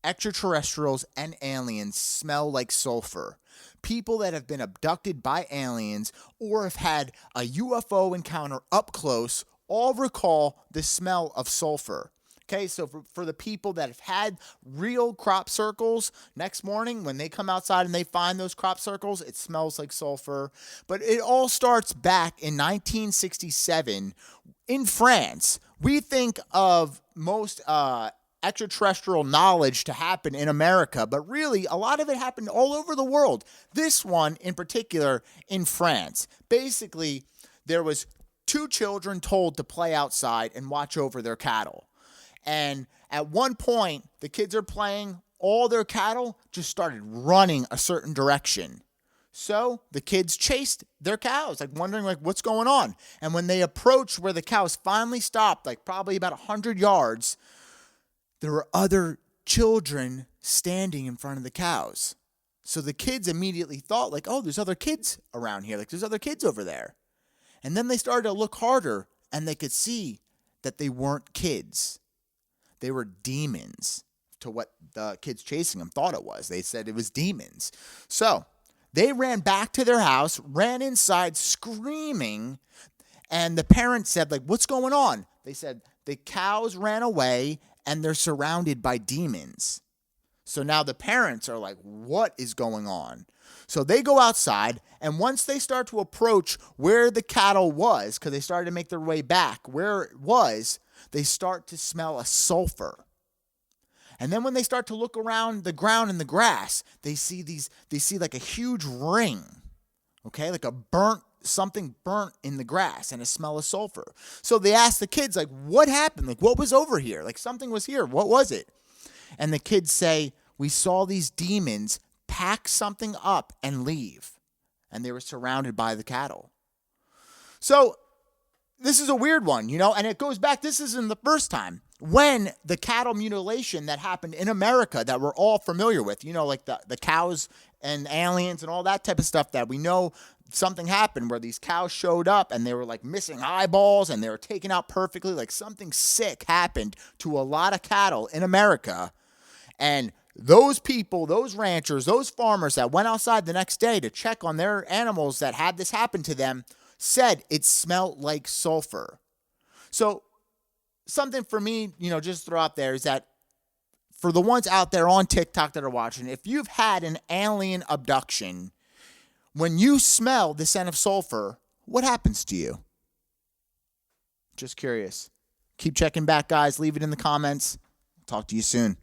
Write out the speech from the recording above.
extraterrestrials and aliens smell like sulfur. People that have been abducted by aliens or have had a UFO encounter up close all recall the smell of sulfur. Okay, so for the people that have had real crop circles, next morning when they come outside and they find those crop circles, it smells like sulfur. But it all starts back in 1967 in France. We think of most extraterrestrial knowledge to happen in America, but really a lot of it happened all over the world. This one in particular in France. Basically, there was two children told to play outside and watch over their cattle. And at one point, the kids are playing, all their cattle just started running a certain direction. So the kids chased their cows, like wondering like what's going on. And when they approached where the cows finally stopped, like probably about 100 yards, there were other children standing in front of the cows. So the kids immediately thought like, oh, there's other kids around here. Like there's other kids over there. And then they started to look harder and they could see that they weren't kids. They were demons, to what the kids chasing them thought it was. They said it was demons. So they ran back to their house, ran inside screaming, and the parents said, like, what's going on? They said the cows ran away and they're surrounded by demons. So now the parents are like, what is going on? So they go outside, and once they start to approach where the cattle was, because they started to make their way back where it was, they start to smell a sulfur. And then when they start to look around the ground and the grass, they see like a huge ring, okay, like something burnt in the grass and a smell of sulfur. So they ask the kids, like, what happened? Like, what was over here? Like, something was here. What was it? And the kids say, we saw these demons pack something up and leave. And they were surrounded by the cattle. So this is a weird one, and it goes back, this isn't the first time. When the cattle mutilation that happened in America that we're all familiar with, like the cows and aliens and all that type of stuff that we know something happened where these cows showed up and they were like missing eyeballs and they were taken out perfectly. Like something sick happened to a lot of cattle in America. And those people, those ranchers, those farmers that went outside the next day to check on their animals that had this happen to them said it smelled like sulfur. So something for me, just throw out there is that for the ones out there on TikTok that are watching, if you've had an alien abduction, when you smell the scent of sulfur, what happens to you? Just curious. Keep checking back, guys. Leave it in the comments. Talk to you soon.